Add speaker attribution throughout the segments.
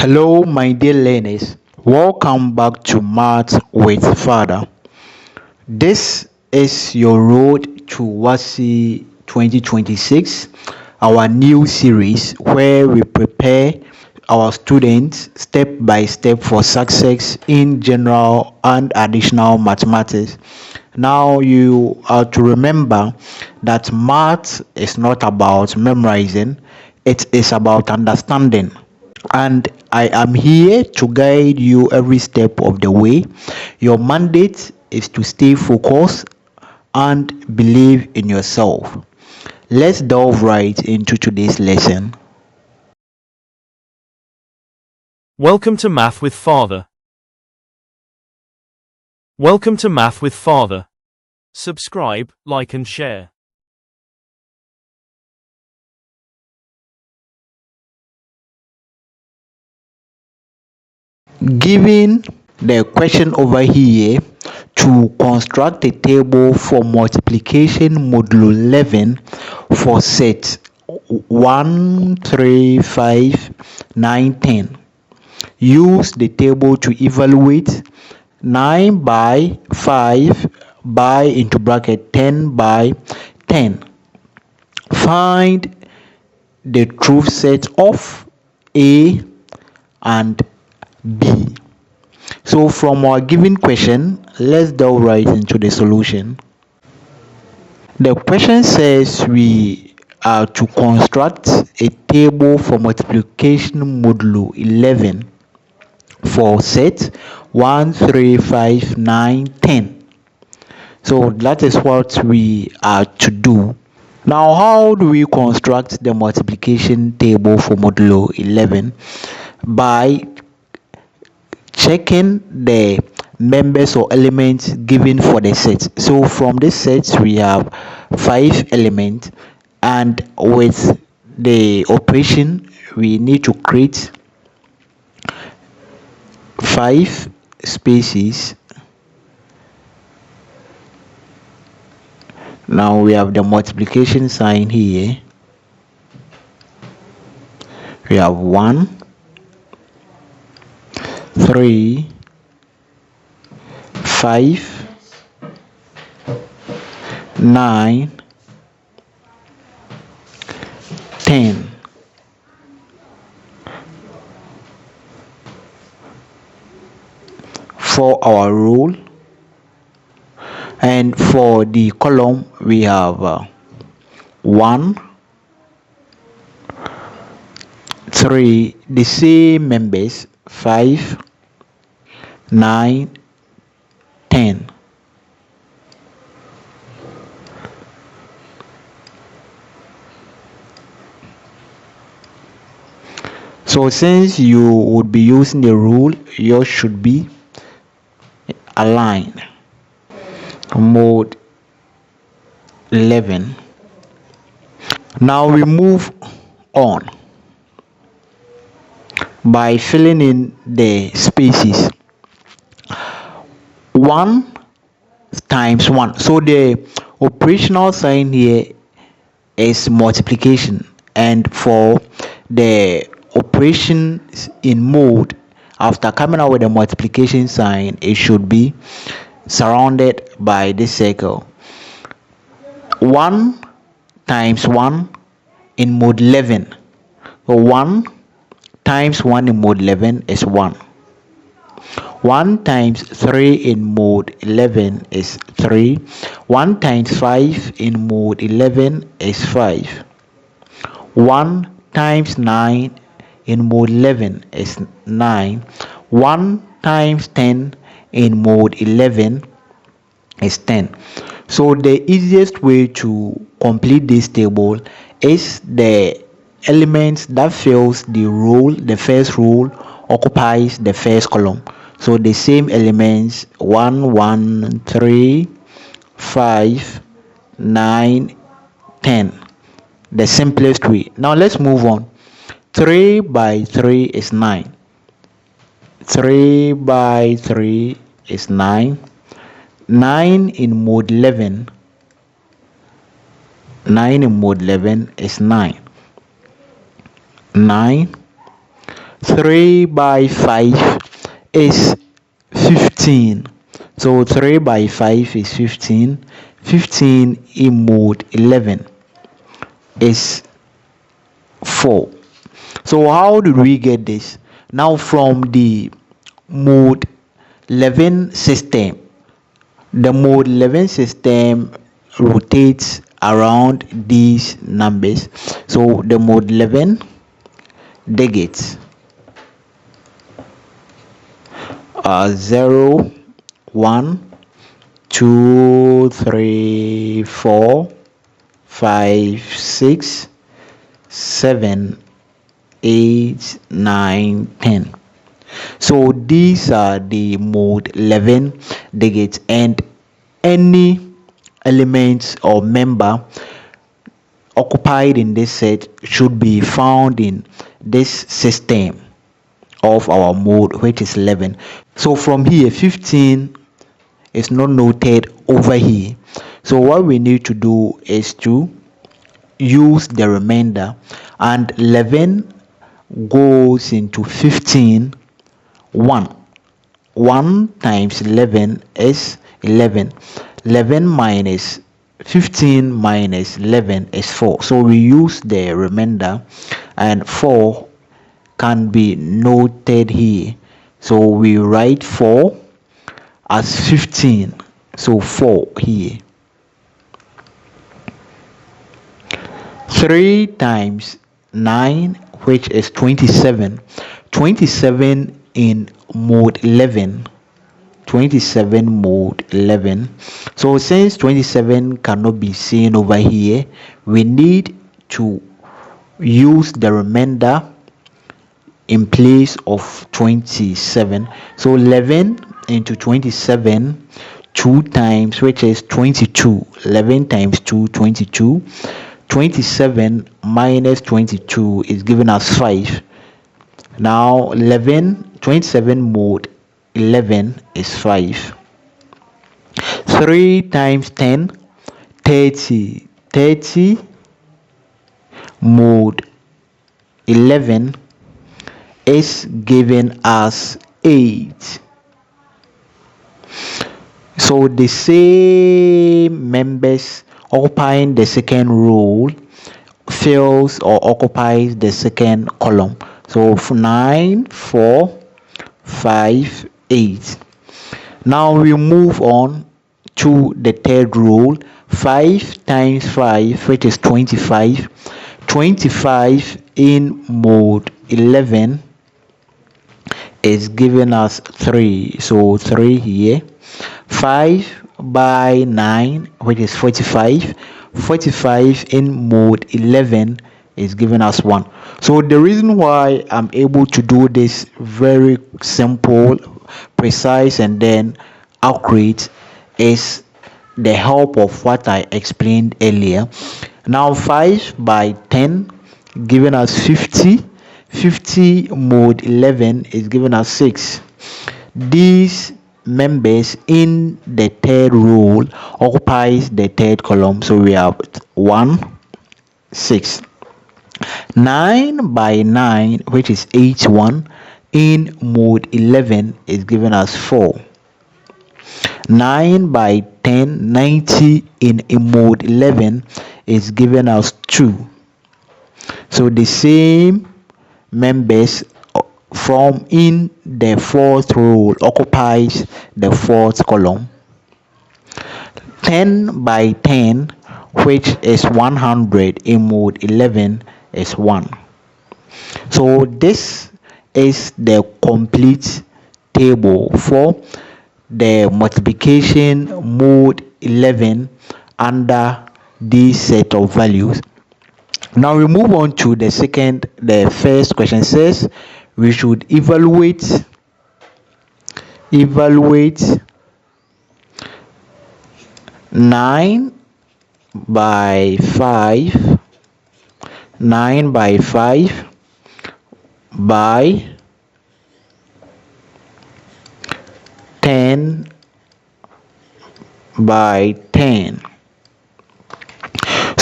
Speaker 1: Hello, my dear learners. Welcome back to Math with Father. This is your road to WASSCE 2026, our new series where we prepare our students step by step for success in general and additional mathematics. Now, you are to remember that math is not about memorizing, it is about understanding, and I am here to guide you every step of the way. Your mandate is to stay focused and believe in yourself. Let's delve right into today's lesson.
Speaker 2: Welcome to Math with Father. Welcome to Math with Father. Subscribe, like and share.
Speaker 1: Given the question over here, to construct a table for multiplication modulo 11 for sets 1, 3, 5, 9, 10. Use the table to evaluate 9 by 5 by into bracket 10 by 10. Find the truth set of A and B. So from our given question, let's delve right into the solution. The question says we are to construct a table for multiplication modulo 11 for sets 1, 3, 5, 9, 10. So that is what we are to do. Now, how do we construct the multiplication table for modulo 11? By checking the members or elements given for the set. So from this set we have 5 elements, and with the operation we need to create 5 spaces. Now we have the multiplication sign here. We have 1, 3, 5, 9, 10. For our rule, and for the column we have 1, 3, the same members 5, 9, 10. So since you would be using the rule, yours should be aligned. Mode 11. Now we move on by filling in the spaces. 1 times 1. So the operational sign here is multiplication, and for the operations in mode, after coming out with the multiplication sign, it should be surrounded by this circle. 1 times 1 in mode 11. So 1 times 1 in mode 11 is 1. 1 times 3 in mode 11 is 3. 1 times 5 in mode 11 is 5. 1 times 9 in mode 11 is 9. 1 times 10 in mode 11 is 10. So the easiest way to complete this table is the elements that fills the row. The first row occupies the first column. So the same elements 1, 1, 3, 5, 9, 10. The simplest way. Now let's move on. 3 by 3 is 9. 3 by 3 is 9. 9 in mode 11. 9 in mode 11 is 9. 9 3 by 5 is 15. So 3 by 5 is 15. 15 in mode 11 is 4. So how did we get this? Now from the mode 11 system, the mode 11 system rotates around these numbers. So the mode 11 digits 0, 1, 2, 3, 4, 5, 6, 7, 8, 9, 10. So these are the mode 11 digits, and any elements or member occupied in this set should be found in this system of our mode, which is 11. So from here 15 is not noted over here. So what we need to do is to use the remainder, and 11 goes into 15 1 times 11 is 11. 11 minus 15 minus 11 is 4. So we use the remainder, and 4 can be noted here. So we write 4 as 15. So 4 here. 3 times 9, which is 27. 27 in mode 11. 27 mode 11. So since 27 cannot be seen over here, we need to use the remainder in place of 27. So 11 into 27, 2 times, which is 22. 11 times 2, 22. 27 minus 22 is giving us 5. Now 27 mode 11 is 5. 3 times 10, 30. 30 mode 11 is giving us 8. So the same members occupying the second row fills or occupies the second column. So 9, 4, 5, 8. Now we move on to the third row. 5 times 5, which is 25. 25 in mode 11 is giving us 3. So 3 here. 5 by 9, which is 45. 45 in mode 11 is giving us 1. So the reason why I'm able to do this very simple, precise, and then accurate is the help of what I explained earlier. Now 5 by 10 giving us 50. 50 mode 11 is giving us 6. These members in the third row occupies the third column, so we have 1, 6. 9 by 9, which is 81 in mode 11 is giving us 4. 9 by 10, 90 in mode 11 is giving us 2. So the same members from in the fourth row occupies the fourth column. 10 by 10, which is 100 in mode 11 is 1. So this is the complete table for the multiplication mode 11 under this set of values. Now we move on to the first question. Says we should evaluate 9 by 5 by 10 by 10.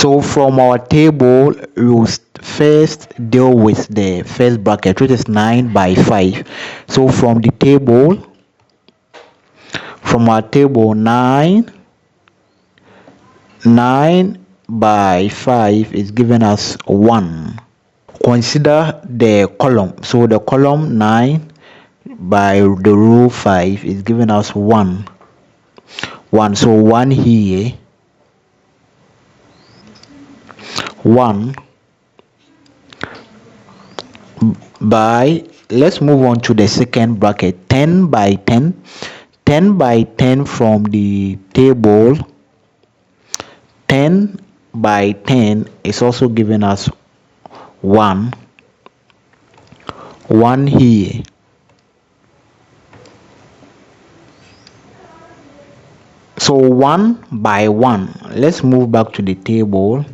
Speaker 1: So from our table, we'll first deal with the first bracket, which is 9 by 5. So from our table 9 by 5 is giving us 1. Consider the column. So the column 9 by the row 5 is giving us 1. So 1 here, 1 by, let's move on to the second bracket, 10 by 10. 10 by 10 from the table, 10 by 10 is also giving us 1 here. So 1 by 1, let's move back to the table.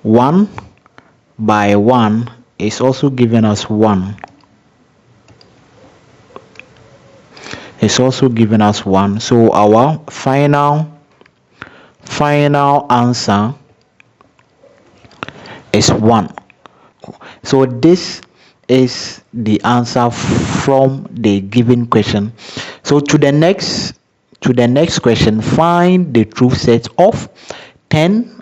Speaker 1: 1 by 1 is also giving us 1. It's also giving us 1. So our final answer is 1. So this is the answer from the given question. So to the next question, find the truth set of 10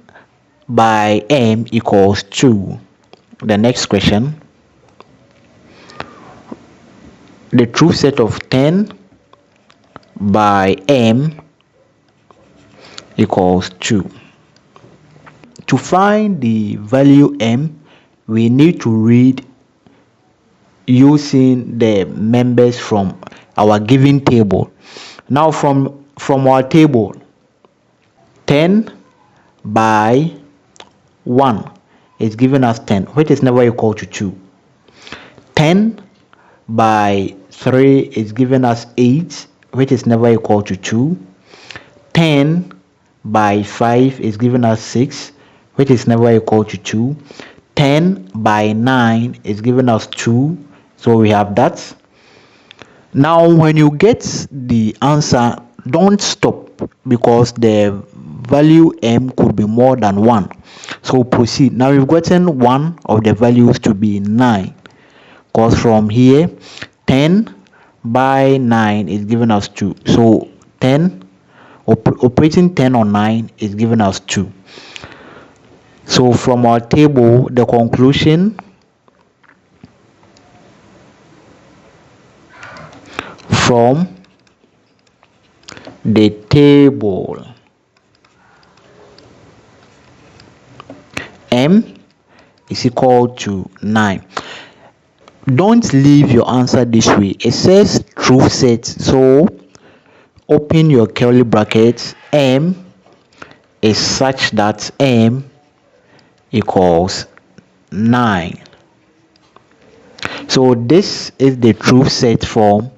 Speaker 1: by m equals 2. The next question, the truth set of 10 by m equals 2. To find the value m, we need to read using the members from our given table. Now from our table, 10 by 1 is giving us 10, which is never equal to 2. 10 by 3 is giving us 8, which is never equal to 2. 10 by 5 is giving us 6, which is never equal to 2. 10 by 9 is giving us 2, so we have that. Now when you get the answer, don't stop, because the value m could be more than 1. So proceed. Now we've gotten one of the values to be 9, because from here 10 by 9 is giving us 2. So 10 operating 10 on 9 is giving us 2. So from our table, the conclusion from the table, m is equal to 9. Don't leave your answer this way. It says truth set, so open your curly brackets. M is such that m equals 9. So this is the truth set form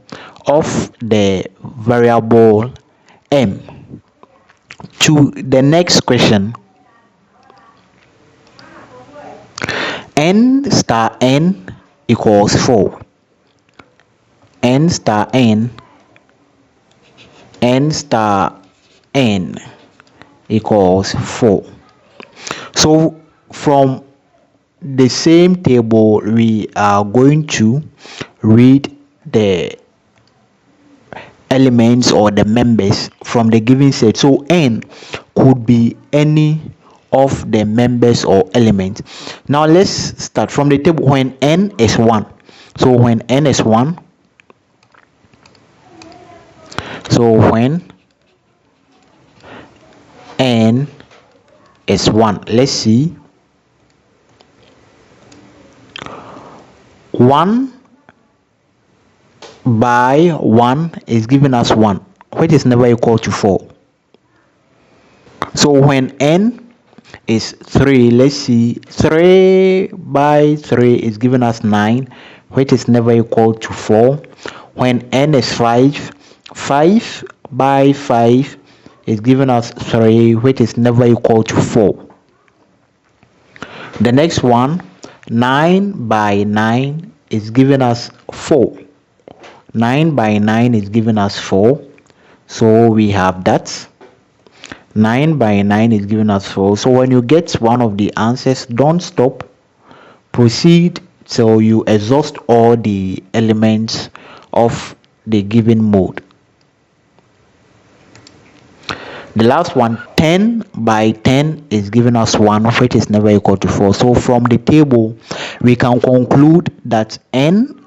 Speaker 1: of the variable m. To the next question, n star n equals 4. N star n star n equals 4. So from the same table, we are going to read the elements or the members from the given set. So n could be any of the members or elements. Now let's start from the table when n is 1. So when n is 1, so when n is 1, let's see. 1 by 1 is giving us 1, which is never equal to 4. So when n is 3, let's see. 3 by 3 is giving us 9, which is never equal to 4. When n is 5, 5 by 5 is giving us 3, which is never equal to 4. The next one, 9 by 9 is giving us 4. 9 by 9 is giving us 4, so we have that. 9 by 9 is giving us 4. So when you get one of the answers, don't stop. Proceed till you exhaust all the elements of the given mode. The last one, 10 by 10 is giving us 1, which is never equal to 4. So from the table, we can conclude that n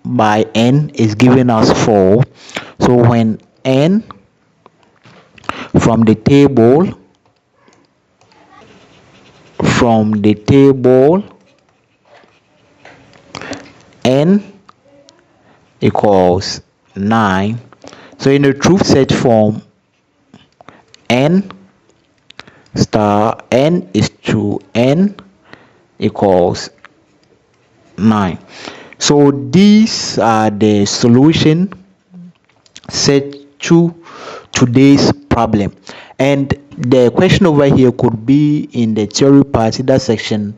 Speaker 1: by n is giving us 4. So when n from the table n equals 9, so in the truth set form, n star n is to n equals 9. So these are the solution set to today's problem, and the question over here could be in the theory part, either section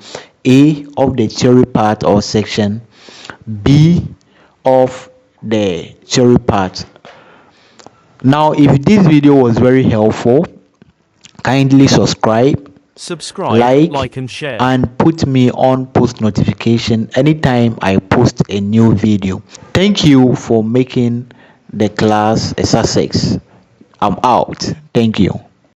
Speaker 1: A of the theory part or section B of the theory part. Now, if this video was very helpful, kindly subscribe, like
Speaker 2: and share.
Speaker 1: and put me on post notification anytime I post a new video. Thank you for making the class a success. I'm out. Thank you.